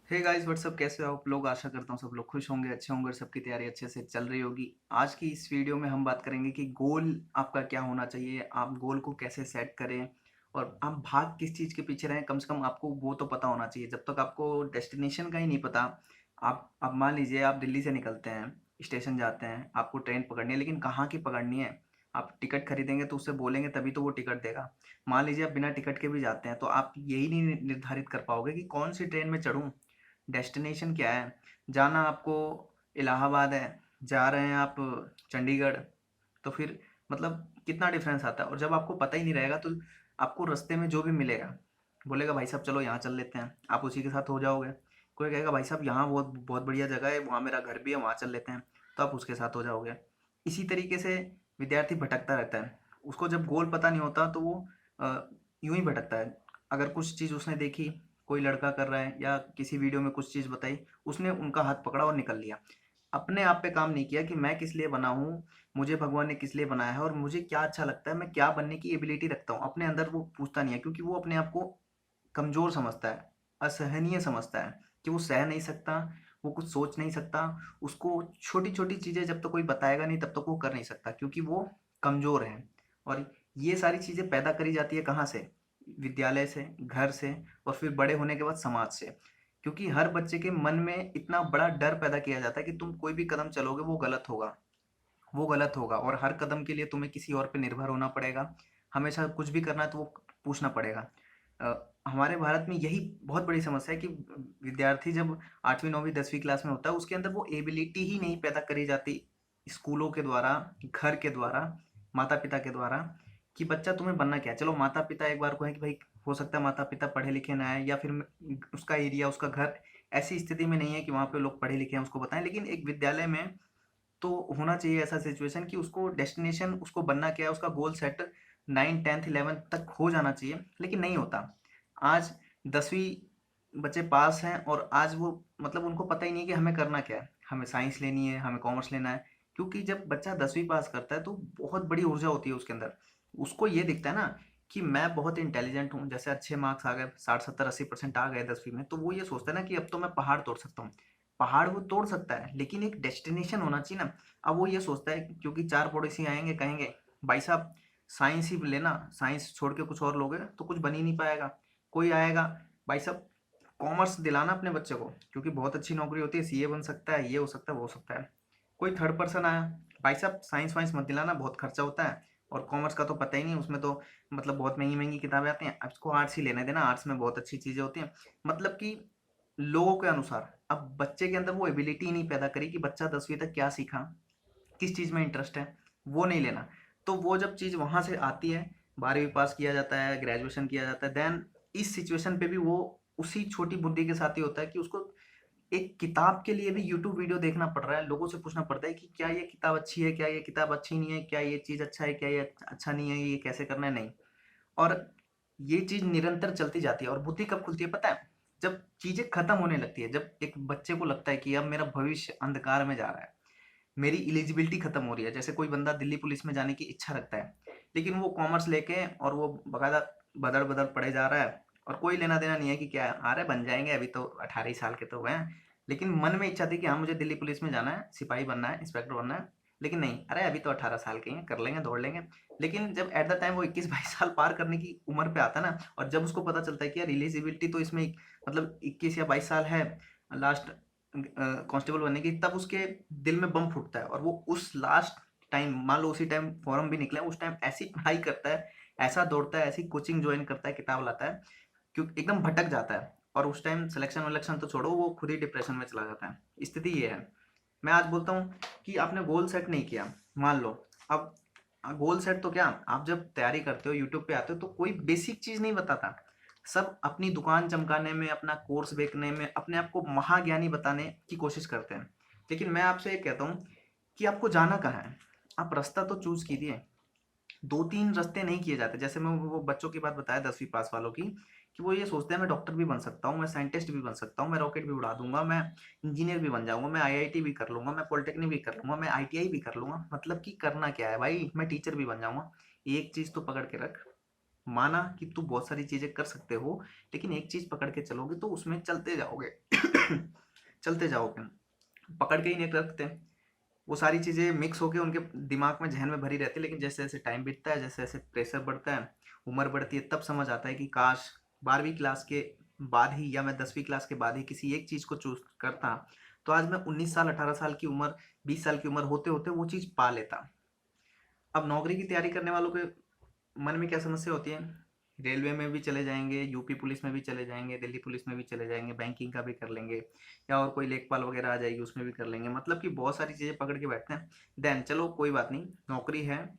Hey guys what's up, कैसे हो आप लोग। आशा करता हूँ सब लोग खुश होंगे, अच्छे होंगे और सबकी तैयारी अच्छे से चल रही होगी। आज की इस वीडियो में हम बात करेंगे कि गोल आपका क्या होना चाहिए, आप गोल को कैसे सेट करें और आप भाग किस चीज़ के पीछे रहें। कम से कम आपको वो तो पता होना चाहिए। जब तक आपको डेस्टिनेशन का ही नहीं पता, आप अब मान लीजिए आप दिल्ली से निकलते हैं, स्टेशन जाते हैं, आपको ट्रेन पकड़नी है, लेकिन कहाँ की पकड़नी है। आप टिकट खरीदेंगे तो उससे बोलेंगे तभी तो वो टिकट देगा। मान लीजिए आप बिना टिकट के भी जाते हैं तो आप यही नहीं निर्धारित कर पाओगे कि कौन सी ट्रेन में चढ़ूँ। डेस्टिनेशन क्या है, जाना आपको इलाहाबाद है, जा रहे हैं आप चंडीगढ़, तो फिर मतलब कितना डिफरेंस आता है। और जब आपको पता ही नहीं रहेगा तो आपको रास्ते में जो भी मिलेगा बोलेगा भाई साहब चलो यहाँ चल लेते हैं, आप उसी के साथ हो जाओगे। कोई कहेगा भाई साहब यहाँ बहुत बहुत बढ़िया जगह है, वहाँ मेरा घर भी है, वहाँ चल लेते हैं, तो आप उसके साथ हो जाओगे। इसी तरीके से विद्यार्थी भटकता रहता है। उसको जब गोल पता नहीं होता तो वो यूं ही भटकता है। अगर कुछ चीज़ उसने देखी, कोई लड़का कर रहा है या किसी वीडियो में कुछ चीज़ बताई, उसने उनका हाथ पकड़ा और निकल लिया। अपने आप पे काम नहीं किया कि मैं किस लिए बना हूँ, मुझे भगवान ने किस लिए बनाया है और मुझे क्या अच्छा लगता है, मैं क्या बनने की एबिलिटी रखता हूँ। अपने अंदर वो पूछता नहीं है, क्योंकि वो अपने आप को कमज़ोर समझता है, असहनीय समझता है कि वो सह नहीं सकता, वो कुछ सोच नहीं सकता। उसको छोटी-छोटी चीज़ें जब तक कोई बताएगा नहीं तब तक वो कर नहीं सकता, क्योंकि वो कमज़ोर है। और ये सारी चीज़ें पैदा करी जाती है कहाँ से? विद्यालय से, घर से और फिर बड़े होने के बाद समाज से। क्योंकि हर बच्चे के मन में इतना बड़ा डर पैदा किया जाता है कि तुम कोई भी कदम चलोगे वो गलत होगा, वो गलत होगा और हर कदम के लिए तुम्हें किसी और पे निर्भर होना पड़ेगा। हमेशा कुछ भी करना है तो वो पूछना पड़ेगा। हमारे भारत में यही बहुत बड़ी समस्या है कि विद्यार्थी जब 8वीं 9वीं 10वीं क्लास में होता है, उसके अंदर वो एबिलिटी ही नहीं पैदा करी जाती स्कूलों के द्वारा, घर के द्वारा, माता पिता के द्वारा, कि बच्चा तुम्हें बनना क्या है। चलो माता पिता एक बार को है कि भाई हो सकता है माता पिता पढ़े लिखे ना है, या फिर उसका एरिया, उसका घर ऐसी स्थिति में नहीं है कि वहाँ पे लोग पढ़े लिखे हैं उसको बताएं। लेकिन एक विद्यालय में तो होना चाहिए ऐसा सिचुएशन कि उसको डेस्टिनेशन, उसको बनना क्या है, उसका गोल सेट 9 10th 11th तक हो जाना चाहिए, लेकिन नहीं होता। आज 10वीं बच्चे पास हैं और आज वो मतलब उनको पता ही नहीं है कि हमें करना क्या है, हमें साइंस लेनी है, हमें कॉमर्स लेना है। क्योंकि जब बच्चा 10वीं पास करता है तो बहुत बड़ी ऊर्जा होती है उसके अंदर। उसको ये दिखता है ना कि मैं बहुत इंटेलिजेंट हूँ, जैसे अच्छे मार्क्स आ गए, 60 70 80% आ गए 10वीं में, तो वो ये सोचता है ना कि अब तो मैं पहाड़ तोड़ सकता हूँ। पहाड़ वो तोड़ सकता है, लेकिन एक डेस्टिनेशन होना चाहिए ना। अब वो ये सोचता है क्योंकि चार पड़ोसी आएंगे कहेंगे भाई साहब साइंस ही लेना, साइंस छोड़ के कुछ और लोगे तो कुछ बन ही नहीं पाएगा। कोई आएगा भाई साहब कॉमर्स दिलाना अपने बच्चे को, क्योंकि बहुत अच्छी नौकरी होती है, सीए बन सकता है, ये हो सकता है, वो हो सकता है। कोई थर्ड पर्सन आया, भाई साहब साइंस वाइंस मत दिलाना, बहुत खर्चा होता है और कॉमर्स का तो पता ही नहीं, उसमें तो मतलब बहुत महंगी महंगी किताबें आती हैं, अब इसको आर्ट्स ही लेने देना, आर्ट्स में बहुत अच्छी चीज़ें होती हैं। मतलब कि लोगों के अनुसार अब बच्चे के अंदर वो एबिलिटी ही नहीं पैदा करी कि बच्चा 10वीं तक क्या सीखा, किस चीज़ में इंटरेस्ट है, वो नहीं लेना। तो वो जब चीज़ वहाँ से आती है, 12वीं पास किया जाता है, ग्रेजुएशन किया जाता है, देन इस सिचुएशन पे भी वो उसी छोटी बुद्धि के साथ ही होता है कि उसको एक किताब के लिए भी यूट्यूब वीडियो देखना पड़ रहा है, लोगों से पूछना पड़ता है कि क्या ये किताब अच्छी है, क्या ये किताब अच्छी नहीं है, क्या ये चीज़ अच्छा है, क्या ये अच्छा नहीं है, ये कैसे करना है, नहीं। और ये चीज़ निरंतर चलती जाती है और बुद्धि कब खुलती है पता है? जब चीज़ें खत्म होने लगती है, जब एक बच्चे को लगता है कि अब मेरा भविष्य अंधकार में जा रहा है, मेरी एलिजिबिलिटी खत्म हो रही है। जैसे कोई बंदा दिल्ली पुलिस में जाने की इच्छा रखता है, लेकिन वो कॉमर्स लेके और वो बकायदा बदड़ बदड़ पढ़े जा रहा है और कोई लेना देना नहीं है कि क्या आ रहा है बन जाएंगे, अभी तो 18 ही साल के तो हुए हैं। लेकिन मन में इच्छा थी कि हाँ मुझे दिल्ली पुलिस में जाना है, सिपाही बनना है, इंस्पेक्टर बनना है। लेकिन नहीं, अरे अभी तो 18 साल के हैं, कर लेंगे, दौड़ लेंगे। लेकिन जब एट द टाइम वो 21 22 साल पार करने की उम्र पे आता है ना, और जब उसको पता चलता है कि यार एलिजिबिलिटी तो इसमें मतलब 21 या 22 साल है लास्ट कांस्टेबल बनने की, तब उसके दिल में बम फूटता है और वो उस लास्ट टाइम, मान लो उसी टाइम फॉर्म भी निकला है, उस टाइम ऐसी पढ़ाई करता है, ऐसा दौड़ता है, ऐसी कोचिंग ज्वाइन करता है, किताब लाता है, क्योंकि एकदम भटक जाता है। और उस टाइम सिलेक्शन विलेक्शन तो छोड़ो, वो खुद ही डिप्रेशन में चला जाता है। स्थिति ये है। मैं आज बोलता हूँ कि आपने गोल सेट नहीं किया, मान लो। अब गोल सेट तो क्या, आप जब तैयारी करते हो यूट्यूब पे आते हो तो कोई बेसिक चीज नहीं बताता। सब अपनी दुकान चमकाने में, अपना कोर्स बेचने में, अपने आप को महाज्ञानी बताने की कोशिश करते हैं। लेकिन मैं आपसे ये कहता हूँ कि आपको जाना कहाँ है, आप रास्ता तो चूज कीजिए। दो तीन रास्ते नहीं किए जाते। जैसे मैं वो बच्चों की बात बताया 10वीं पास वालों की, कि वो ये सोचते हैं मैं डॉक्टर भी बन सकता हूँ, मैं साइंटिस्ट भी बन सकता हूँ, मैं रॉकेट भी उड़ा दूंगा, मैं इंजीनियर भी बन जाऊंगा, मैं आईआईटी भी कर लूंगा, मैं पॉलिटेक्निक भी कर लूंगा, मैं आईटीआई भी कर लूंगा। मतलब कि करना क्या है भाई, मैं टीचर भी बन जाऊंगा। एक चीज तो पकड़ के रख, माना कि तू बहुत सारी चीज़ें कर सकते हो, लेकिन एक चीज़ पकड़ के चलोगे तो उसमें चलते जाओगे। चलते जाओगे, पकड़ के ही नहीं रखते। वो सारी चीज़ें मिक्स होके उनके दिमाग में, ज़हन में भरी रहती है, लेकिन जैसे-जैसे टाइम बीतता है, जैसे-जैसे प्रेशर बढ़ता है, उम्र बढ़ती है, तब समझ आता है कि काश 12वीं क्लास के बाद ही या मैं 10वीं क्लास के बाद ही किसी एक चीज़ को चूज़ करता, तो आज मैं 19 साल, 18 साल की उम्र, 20 साल की उम्र होते-होते वो चीज़ पा लेता। अब नौकरी की तैयारी करने वालों के मन में क्या समस्या होती है? रेलवे में भी चले जाएँगे, यूपी पुलिस में भी चले जाएँगे, दिल्ली पुलिस में भी चले जाएँगे, बैंकिंग का भी कर लेंगे या और कोई लेखपाल वगैरह आ जाएगी उसमें भी कर लेंगे। मतलब कि बहुत सारी चीज़ें पकड़ के बैठते हैं। देन चलो कोई बात नहीं, नौकरी है,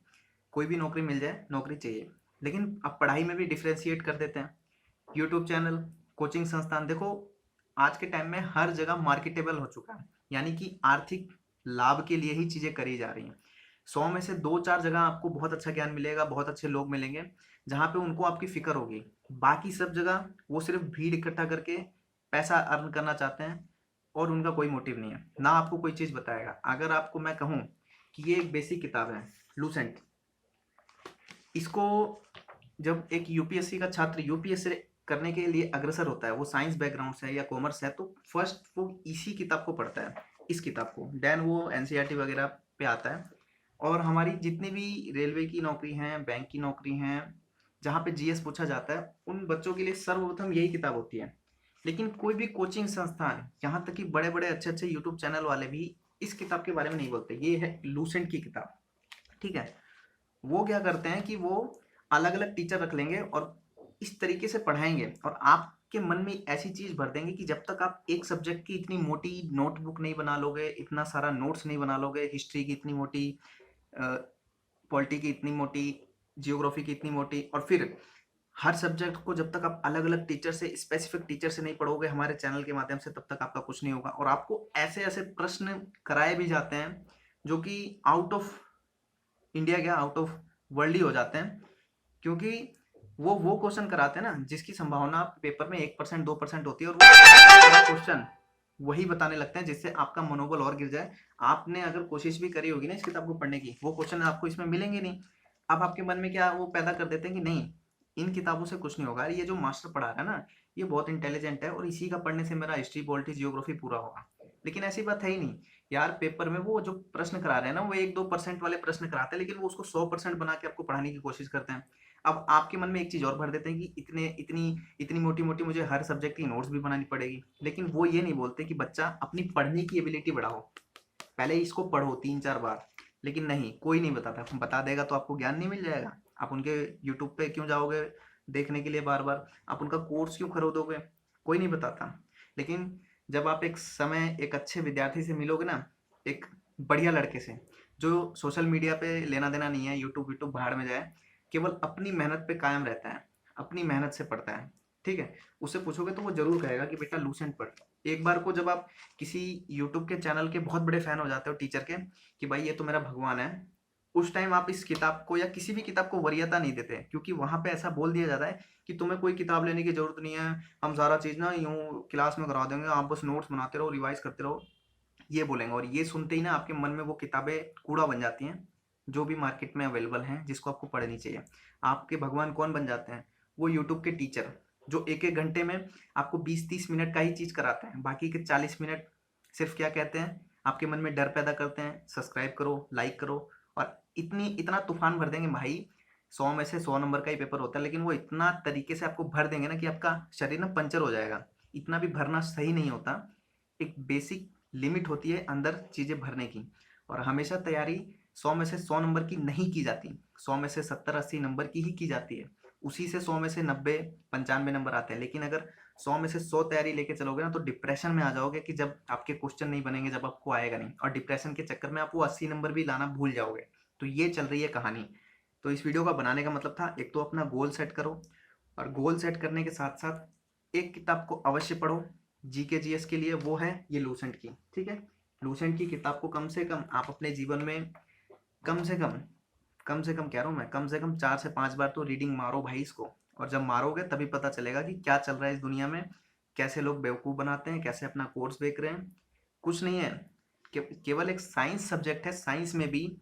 कोई भी नौकरी मिल जाए, नौकरी चाहिए। लेकिन अब पढ़ाई में भी डिफरेंशिएट कर देते हैं। यूट्यूब चैनल, कोचिंग संस्थान, देखो आज के टाइम में हर जगह मार्केटेबल हो चुका है। यानी कि आर्थिक लाभ के लिए ही चीज़ें करी जा रही हैं। 100 में से 2-4 जगह आपको बहुत अच्छा ज्ञान मिलेगा, बहुत अच्छे लोग मिलेंगे, जहाँ पे उनको आपकी फ़िक्र होगी। बाकी सब जगह वो सिर्फ़ भीड़ इकट्ठा करके पैसा अर्न करना चाहते हैं और उनका कोई मोटिव नहीं है। ना आपको कोई चीज़ बताएगा। अगर आपको मैं कहूँ कि ये एक बेसिक किताब है, लूसेंट। इसको जब एक यूपीएससी का छात्र यूपीएससी करने के लिए अग्रसर होता है, वो साइंस बैकग्राउंड से है या कॉमर्स है, तो फर्स्ट वो इसी किताब को पढ़ता है, इस किताब को। देन वो एनसीईआरटी वगैरह पे आता है। और हमारी जितनी भी रेलवे की नौकरी हैं, बैंक की नौकरी हैं, जहाँ पे जीएस पूछा जाता है, उन बच्चों के लिए सर्वप्रथम यही किताब होती है। लेकिन कोई भी कोचिंग संस्थान, यहाँ तक कि बड़े-बड़े अच्छे-अच्छे यूट्यूब चैनल वाले भी इस किताब के बारे में नहीं बोलते। ये है लूसेंट की किताब, ठीक है? वो क्या करते हैं कि वो अलग-अलग टीचर रख लेंगे और इस तरीके से पढ़ाएँगे और आपके मन में ऐसी चीज़ भर देंगे कि जब तक आप एक सब्जेक्ट की इतनी मोटी नोटबुक नहीं बना लोगे, इतना सारा नोट्स नहीं बना लोगे, हिस्ट्री की इतनी मोटी, अ, पॉलिटी की इतनी मोटी, जियोग्राफी की इतनी मोटी, और फिर हर सब्जेक्ट को जब तक आप अलग-अलग टीचर से, स्पेसिफिक टीचर से नहीं पढ़ोगे हमारे चैनल के माध्यम से, तब तक आपका कुछ नहीं होगा। और आपको ऐसे-ऐसे प्रश्न कराए भी जाते हैं, जो कि आउट ऑफ इंडिया क्या, आउट ऑफ वर्ल्ड ही हो जाते हैं। क्योंकि वो क्वेश्चन कराते हैं ना जिसकी संभावना पेपर में 1% 2% होती है, और वो क्वेश्चन वही बताने लगते हैं जिससे आपका मनोबल और गिर जाए। आपने अगर कोशिश भी करी होगी ना इस किताब को पढ़ने की, वो क्वेश्चन आपको इसमें मिलेंगे नहीं। अब आपके मन में क्या वो पैदा कर देते हैं कि नहीं, इन किताबों से कुछ नहीं होगा, ये जो मास्टर पढ़ा रहा है ना, ये बहुत इंटेलिजेंट है और इसी का पढ़ने से मेरा हिस्ट्री, पॉलिटी, जियोग्राफी पूरा होगा। लेकिन ऐसी बात है ही नहीं। यार पेपर में वो जो प्रश्न करा रहे हैं ना, वो 1-2% वाले प्रश्न कराते हैं, लेकिन वो उसको 100% बना के आपको पढ़ाने की कोशिश करते हैं। अब आपके मन में एक चीज़ और भर देते हैं कि इतने इतनी इतनी मोटी-मोटी मुझे हर सब्जेक्ट की नोट्स भी बनानी पड़ेगी। लेकिन वो ये नहीं बोलते कि बच्चा अपनी पढ़ने की एबिलिटी बढ़ाओ। पहले इसको पढ़ो 3-4 बार। लेकिन नहीं, कोई नहीं बताता। बता देगा तो आपको ज्ञान नहीं मिल जाएगा। आप उनके यूट्यूब पे क्यों जाओगे देखने के लिए बार-बार? आप उनका कोर्स क्यों खरीदोगे? कोई नहीं बताता। लेकिन जब आप एक समय एक अच्छे विद्यार्थी से मिलोगे ना, एक बढ़िया लड़के से, जो सोशल मीडिया पे लेना-देना नहीं है, यूट्यूब भाड़ में जाए, केवल अपनी मेहनत पे कायम रहता है, अपनी मेहनत से पढ़ता है, ठीक है? उससे पूछोगे तो वो ज़रूर कहेगा कि बेटा लूसेंट पढ़। एक बार को जब आप किसी यूट्यूब के चैनल के बहुत बड़े फैन हो जाते हो टीचर के, कि भाई ये तो मेरा भगवान है, उस टाइम आप इस किताब को या किसी भी किताब को वरीयता नहीं देते, क्योंकि वहाँ पे ऐसा बोल दिया जाता है कि तुम्हें कोई किताब लेने की ज़रूरत नहीं है, हम सारा चीज़ ना यूँ क्लास में करा देंगे, आप बस नोट्स बनाते रहो, रिवाइज़ करते रहो, ये बोलेंगे। और ये सुनते ही ना आपके मन में वो किताबें कूड़ा बन जाती हैं, जो भी मार्केट में अवेलेबल हैं, जिसको आपको पढ़नी चाहिए। आपके भगवान कौन बन जाते हैं? वो यूट्यूब के टीचर, जो 1-1 घंटे में आपको 20-30 मिनट का ही चीज़ कराते हैं। बाकी के 40 मिनट सिर्फ़ क्या कहते हैं, आपके मन में डर पैदा करते हैं, सब्सक्राइब करो, लाइक करो, और इतना तूफ़ान भर देंगे भाई, 100 में से 100 नंबर का ही पेपर होता है, लेकिन वो इतना तरीके से आपको भर देंगे ना कि आपका शरीर ना पंचर हो जाएगा। इतना भी भरना सही नहीं होता। एक बेसिक लिमिट होती है अंदर चीज़ें भरने की, और हमेशा तैयारी 100 में से 100 नंबर की नहीं की जाती, 100 में से 70-80 नंबर की जाती है। उसी से 100 में से 90-95 नंबर आते हैं। लेकिन अगर 100 में से 100 तैयारी लेके चलोगे ना, तो डिप्रेशन में आ जाओगे कि जब आपके क्वेश्चन नहीं बनेंगे, जब आपको आएगा नहीं, और डिप्रेशन के चक्कर में आप वो 80 नंबर भी लाना भूल जाओगे। तो ये चल रही है कहानी। तो इस वीडियो का बनाने का मतलब था, एक तो अपना गोल सेट करो, और गोल सेट करने के साथ-साथ एक किताब को अवश्य पढ़ो जीके जीएस के लिए, वो है ये लूसेंट की, ठीक है? लूसेंट की किताब को कम से कम आप अपने जीवन में कम से कम कह रहा हूँ मैं, कम से कम 4 से 5 बार तो रीडिंग मारो भाई इसको। और जब मारोगे तभी पता चलेगा कि क्या चल रहा है इस दुनिया में, कैसे लोग बेवकूफ़ बनाते हैं, कैसे अपना कोर्स बेच रहे हैं। कुछ नहीं है, केवल एक साइंस सब्जेक्ट है, साइंस में भी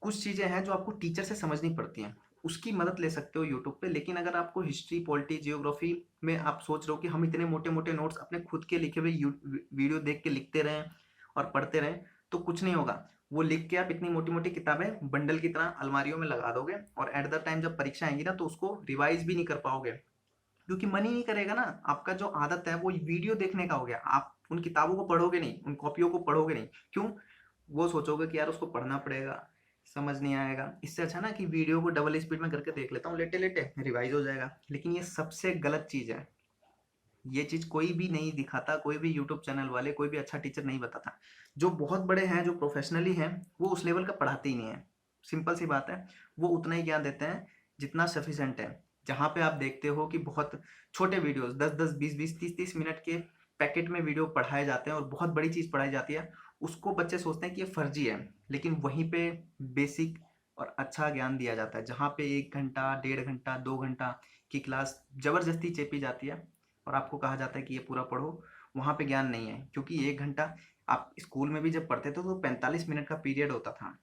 कुछ चीज़ें हैं जो आपको टीचर से समझनी पड़ती हैं। उसकी मदद ले सकते हो यूट्यूब पे। लेकिन अगर आपको हिस्ट्री, पॉलिटी, जियोग्राफी में आप सोच रहे हो कि हम इतने मोटे-मोटे नोट्स अपने खुद के लिखे हुए वीडियो देख के लिखते रहें और पढ़ते रहें, तो कुछ नहीं होगा। वो लिख के आप इतनी मोटी-मोटी किताबें बंडल की तरह अलमारियों में लगा दोगे और एट द टाइम जब परीक्षा आएगी ना, तो उसको रिवाइज़ भी नहीं कर पाओगे। क्योंकि मन ही नहीं करेगा ना, आपका जो आदत है वो वीडियो देखने का हो गया। आप उन किताबों को पढ़ोगे नहीं, उन कॉपियों को पढ़ोगे नहीं। क्यों? वो सोचोगे कि यार उसको पढ़ना पड़ेगा, समझ नहीं आएगा। इससे अच्छा ना कि वीडियो को डबल स्पीड में करके देख लेता हूँ लेटे-लेटे, रिवाइज़ हो जाएगा। लेकिन ये सबसे गलत चीज़ है। ये चीज़ कोई भी नहीं दिखाता, कोई भी यूट्यूब चैनल वाले, कोई भी अच्छा टीचर नहीं बताता। जो बहुत बड़े हैं, जो प्रोफेशनली हैं, वो उस लेवल का पढ़ाते ही नहीं हैं। सिंपल सी बात है, वो उतना ही ज्ञान देते हैं जितना सफिशिएंट है। जहाँ पे आप देखते हो कि बहुत छोटे वीडियोज़ 10-10, 20-20, 30-30 मिनट के पैकेट में वीडियो पढ़ाए जाते हैं और बहुत बड़ी चीज़ पढ़ाई जाती है, उसको बच्चे सोचते हैं कि ये फर्जी है। लेकिन वहीं पे बेसिक और अच्छा ज्ञान दिया जाता है। जहाँ पे 1 घंटा, 1.5 घंटा, 2 घंटा की क्लास ज़बरदस्ती चेपी जाती है और आपको कहा जाता है कि ये पूरा पढ़ो, वहाँ पे ज्ञान नहीं है। क्योंकि 1 घंटा आप स्कूल में भी जब पढ़ते थे तो 45 मिनट का पीरियड होता था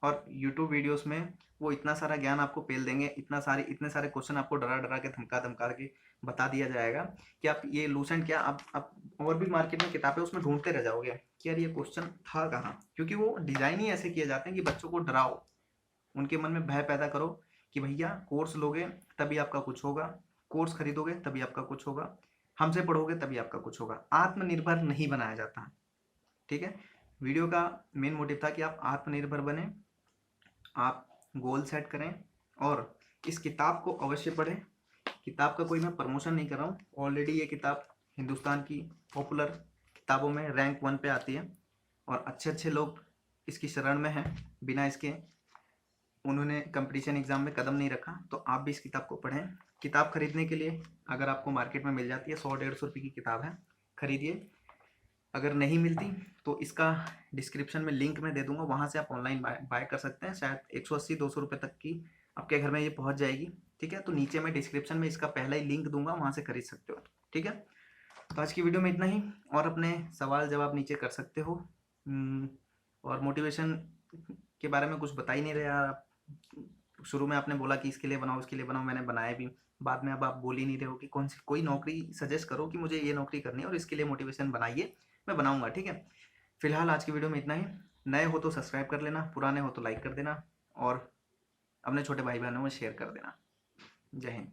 और यूट्यूब वीडियोस में वो इतना सारा ज्ञान आपको पेल देंगे, इतने सारे क्वेश्चन आपको डरा-डरा के, धमका-धमका के बता दिया जाएगा कि आप ये लूसेंट क्या आप और भी मार्केट में किताबें उसमें ढूँढते रह जाओगे कि यार ये क्वेश्चन था कहाँ? क्योंकि वो डिज़ाइन ही ऐसे किए जाते हैं कि बच्चों को डराओ, उनके मन में भय पैदा करो कि भैया कोर्स लोगे तभी आपका कुछ होगा, कोर्स खरीदोगे तभी आपका कुछ होगा, हमसे पढ़ोगे तभी आपका कुछ होगा। आत्मनिर्भर नहीं बनाया जाता, ठीक है? वीडियो का मेन मोटिव था कि आप आत्मनिर्भर बने, आप गोल सेट करें और इस किताब को अवश्य पढ़ें। किताब का कोई मैं प्रमोशन नहीं कर रहा हूँ, ऑलरेडी ये किताब हिंदुस्तान की पॉपुलर किताबों में रैंक 1 पे आती है और अच्छे-अच्छे लोग इसकी शरण में हैं। बिना इसके उन्होंने कंपटीशन एग्ज़ाम में कदम नहीं रखा, तो आप भी इस किताब को पढ़ें। किताब खरीदने के लिए अगर आपको मार्केट में मिल जाती है, 100-150 रुपये की किताब है, खरीदिए। अगर नहीं मिलती तो इसका डिस्क्रिप्शन में लिंक मैं दे दूँगा, वहाँ से आप ऑनलाइन बाय कर सकते हैं। शायद 180-200 रुपये तक की आपके घर में ये पहुँच जाएगी, ठीक है? तो नीचे मैं डिस्क्रिप्शन में इसका पहला ही लिंक दूँगा, वहाँ से खरीद सकते हो, ठीक है? तो आज की वीडियो में इतना ही और अपने सवाल-जवाब नीचे कर सकते हो। और मोटिवेशन के बारे में कुछ बता ही नहीं रहे यार आप। शुरू में आपने बोला कि इसके लिए बनाओ, उसके लिए बनाओ, मैंने बनाया भी। बाद में अब आप बोल ही नहीं रहे हो कि कोई नौकरी सजेस्ट करो कि मुझे ये नौकरी करनी है और इसके लिए मोटिवेशन बनाइए, मैं बनाऊँगा, ठीक है? फिलहाल आज की वीडियो में इतना ही। नए हो तो सब्सक्राइब कर लेना, पुराने हो तो लाइक कर देना और अपने छोटे भाई-बहनों में शेयर कर देना। जय हिंद।